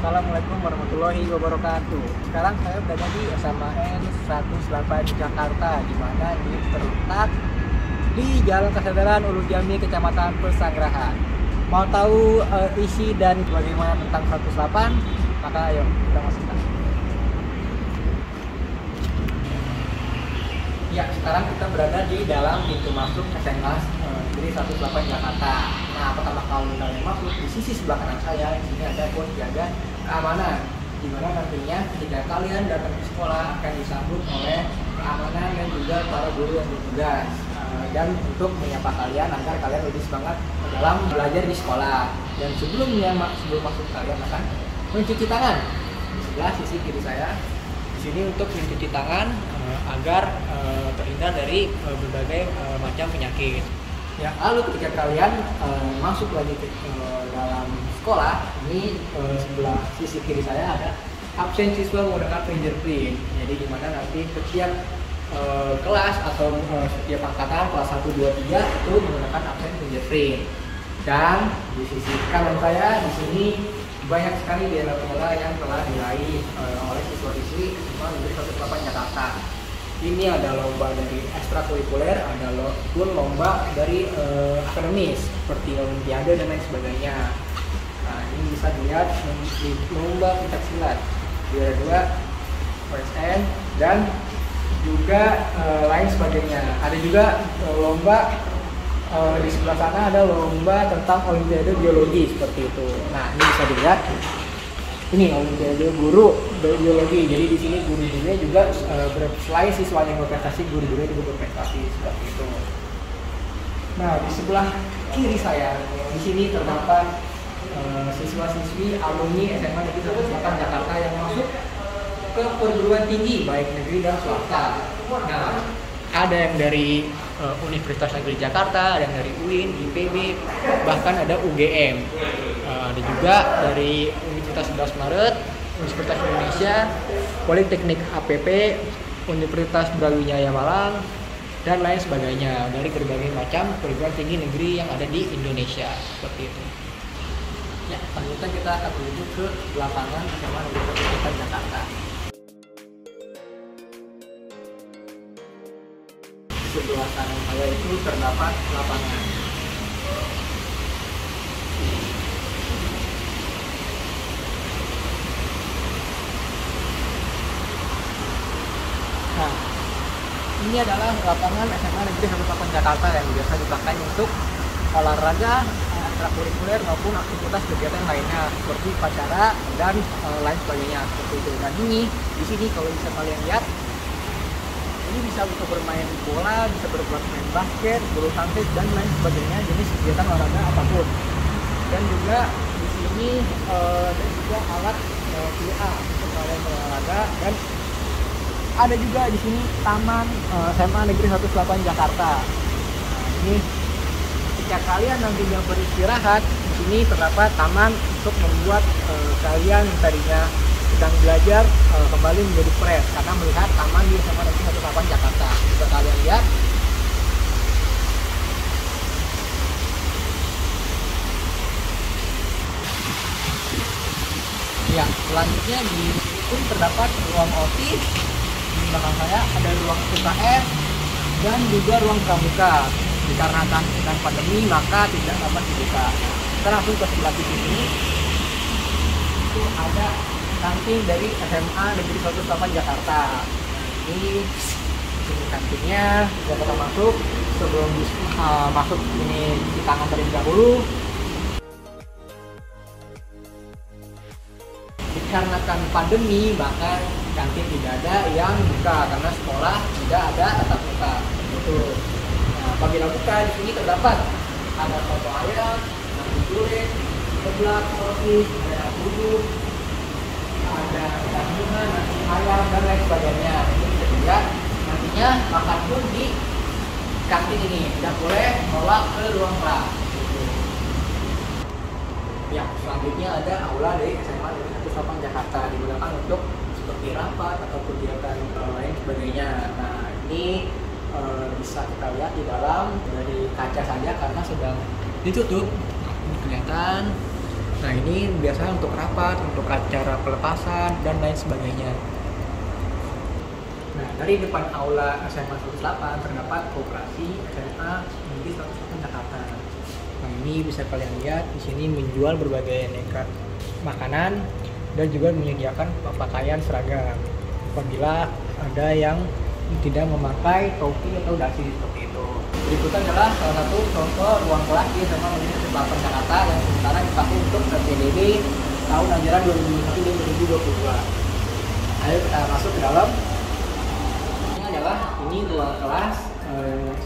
Assalamualaikum warahmatullahi wabarakatuh. Sekarang saya berada di SMAN 108 Jakarta, di mana ini terletak di Jalan Kesadaran Ulu Jami, Kecamatan Pesanggerahan. Mau tahu isi dan bagaimana tentang 108? Maka ayo kita masukkan. Ya, sekarang kita berada di dalam pintu masuk SMA Negeri 108 Jakarta. Nah, pertama kali kalian masuk, di sisi sebelah kanan saya, di sini ada pos jaga keamanan, di mana nantinya ketika kalian datang ke sekolah akan disambut oleh keamanan dan juga para guru yang bertugas, dan untuk menyapa kalian agar kalian lebih semangat dalam belajar di sekolah. Dan sebelum masuk kalian akan mencuci tangan di sebelah sisi kiri saya. Di sini untuk mencuci tangan agar terhindar dari berbagai macam penyakit. Ya, lalu ketika kalian masuk lagi ke dalam sekolah, ini sebelah sisi kiri saya ada absen siswa menggunakan fingerprint. Jadi di mana nanti setiap kelas atau setiap angkatan kelas 1, 2, 3 itu menggunakan absen fingerprint. Dan di sisi kanan saya di sini banyak sekali piala-piala yang telah diraih oleh siswa-siswi SMA Negeri 108 Jakarta. Ini ada lomba dari ekstrakurikuler, ada pun lomba dari akademis seperti olimpiade dan lain sebagainya. Nah, ini bisa dilihat lomba pencaksilat, juara 2, OSN, dan juga lain sebagainya. Ada juga lomba di sebelah sana ada lomba tentang olimpiade biologi seperti itu. Nah, ini bisa dilihat. Ini olimpiade guru biologi. Jadi di sini guru-gurunya juga selain siswanya yang berprestasi, guru-gurunya juga berprestasi seperti itu. Nah, di sebelah kiri saya di sini terdapat siswa-siswi alumni SMA Negeri 108 Jakarta yang masuk ke perguruan tinggi baik negeri dan swasta. Nah, ada yang dari Universitas Negeri Jakarta, ada yang dari UIN, IPB, bahkan ada UGM. Ada juga dari Universitas 11 Maret, Universitas Indonesia, Politeknik APP, Universitas Brawijaya Malang, dan lain sebagainya dari berbagai macam perguruan tinggi negeri yang ada di Indonesia seperti itu. Ya, selanjutnya kita akan menuju ke lapangan SMA Negeri 108 Jakarta. Sebelah kanan saya itu terdapat lapangan. Nah, ini adalah lapangan SMA Negeri 108 Jakarta yang biasa dipakai untuk olahraga, ekstrakurikuler maupun aktivitas kegiatan lainnya seperti upacara dan lain sebagainya seperti itu. Dan ini di sini kalau bisa kalian lihat, ini bisa untuk bermain bola, bisa bermain basket, bulu tangkis dan lain sebagainya, jenis kegiatan olahraga apapun. Dan juga di sini ada juga alat PA untuk kalian berolahraga, dan ada juga di sini taman SMA Negeri 108 Jakarta. Nah, ini ketika kalian nantinya beristirahat, di sini terdapat taman untuk membuat kalian yang tadinya sedang belajar kembali menjadi fresh karena melihat taman di SMA Negeri 108 Jakarta. Bisa kalian lihat. Ya, selanjutnya di sini pun terdapat ruang otis. Di belakang saya ada ruang UKS dan juga ruang pramuka. Dikarenakan sedang pandemi maka tidak dapat dibuka. Kita langsung ke sebelah sini. Itu ada kantin dari SMA Negeri 108 Jakarta. Ini kantinnya, kita masuk. sebelum masuk ini cuci tangan terlebih dahulu. Dikarenakan pandemi, bahkan kantin tidak ada yang buka karena sekolah tidak ada tatap muka. Betul. Nah, apabila buka, di sini terdapat ada soto ayam, nasi goreng, seblak, sosis, ada bubuk, ada ikan bunga, nasi ayam, dan lain sebagainya. Ini bisa dilihat nantinya makan pun di kantin ini, tidak boleh bawa ke ruang kelas. Ya, selanjutnya ada aula dari SMA Negeri 1 Jakarta, digunakan untuk seperti rapat atau kegiatan lain sebagainya. Nah, ini bisa kita lihat di dalam dari kaca saja karena sedang ditutup. Ini kelihatan. Nah, ini biasanya untuk rapat, untuk acara pelepasan dan lain sebagainya. Nah, dari depan aula SMA 108 terdapat koperasi SMA Negeri 1 Jakarta. Nah, ini bisa kalian lihat di sini menjual berbagai aneka makanan dan juga menyediakan pakaian seragam. Apabila ada yang tidak memakai topi atau dasi seperti itu. Berikutnya adalah salah satu contoh ruang kelas di SMA Negeri 1 Jakarta yang sementara dipakai untuk PPDB tahun ajaran 2021-2022. Ayo kita masuk ke dalam. Ini adalah ruang kelas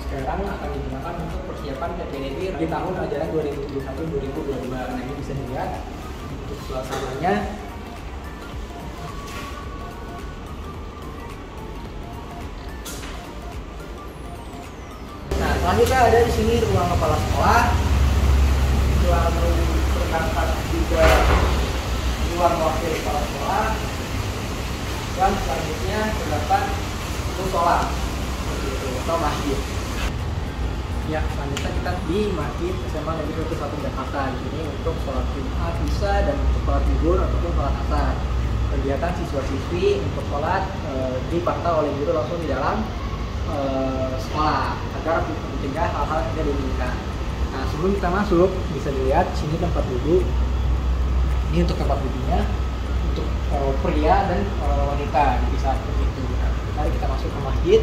sekarang akan digunakan untuk persiapan PPDB di tahun ajaran 2021-2022. Nah, ini bisa dilihat untuk suasananya. Nah, selanjutnya ada di sini ruang kepala sekolah, lalu terdapat juga ruang wakil kepala sekolah, dan selanjutnya terdapat musola atau masjid. Ya, selanjutnya kita di Masjid SMA Negeri 1 Jakarta. Di sini untuk sholat Jumat bisa dan untuk sholat zuhur ataupun sholat asar. Kegiatan siswa-siswi untuk sholat dipantau oleh guru langsung di dalam sekolah agar mencegah hal-hal yang tidak diinginkan. Nah, sebelum kita masuk bisa dilihat sini tempat duduk. Ini untuk tempat duduknya untuk pria dan wanita dipisah seperti itu. Nah, mari kita masuk ke masjid.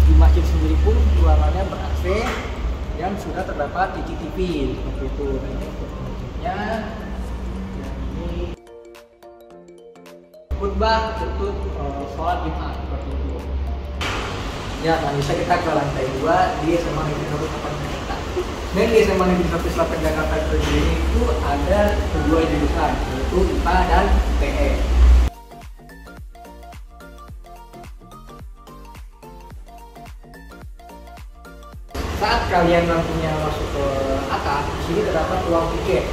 Di masjid sendiri pun ruangannya ber-AC dan sudah terdapat CCTV seperti itu. Nah, ini untuk masjidnya. Dan ini khutbah untuk sholat Jumat seperti itu. Ya, nah bisa kita ke lantai 2 di SMA Negeri 1 Jakarta. Dan di SMA Negeri 1 Jakarta sendiri itu ada kedua jurusan, yaitu IPA dan PE. Saat kalian nantinya masuk ke atas, di sini terdapat ruang tiket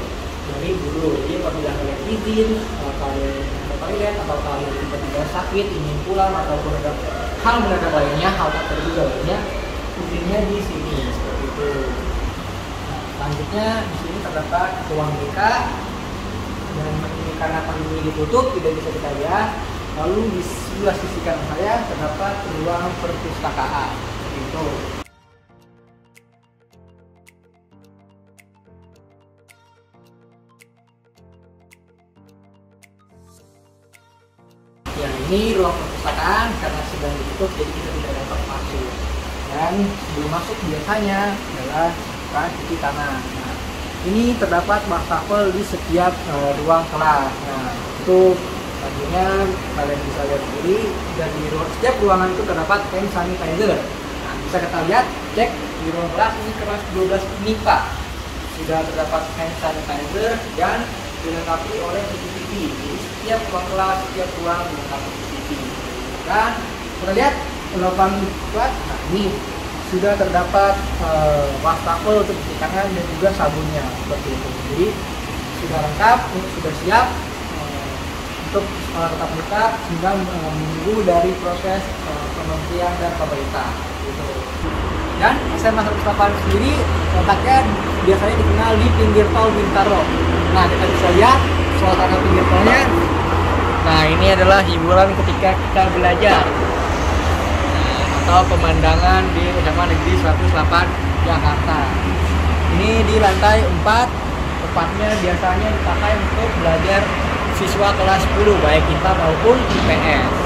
dari guru. Jadi apabila kalian izin, kalian ke toilet atau kalian tiba-tiba sakit, ingin pulang ataupun ada hal mendadak lainnya, hal tak terduga lainnya, izinnya di sini seperti itu. Nah, selanjutnya di sini terdapat ruang BK dan ini karena pandemi ditutup tidak bisa kita lihat. Lalu di sebelah sisi kanan saya terdapat ruang perpustakaan seperti itu. Ya, ini ruang perpustakaan karena sedang ditutup jadi kita tidak dapat masuk. Dan sebelum masuk biasanya adalah kita cuci tangan. Nah, ini terdapat wastafel di setiap ruang kelas. Nah, untuk selanjutnya kalian bisa lihat sendiri dan di setiap ruangan itu terdapat hand sanitizer. Nah, bisa kita lihat cek di ruang kelas ini kelas 12 MIPA sudah terdapat hand sanitizer dan dilengkapi oleh CCTV. Jadi setiap ruang kelas, setiap ruang dilengkapi CCTV. Dan kita lihat penutupan buat, nah ini sudah terdapat wastafel untuk cuci tangan dan juga sabunnya seperti itu. Jadi sudah lengkap, sudah siap untuk sekolah tatap muka sehingga menunggu dari proses kementerian dan pemerintah. Gitu. Dan SMA 108 sendiri letaknya biasanya dikenal di pinggir tol Bintaro. Nah, kita bisa lihat suasana pinggir tolnya. Nah, ini adalah hiburan ketika kita belajar. Atau pemandangan di SMA Negeri 108 Jakarta. Ini di lantai 4, tepatnya biasanya dipakai untuk belajar siswa kelas 10 baik IPA maupun IPS.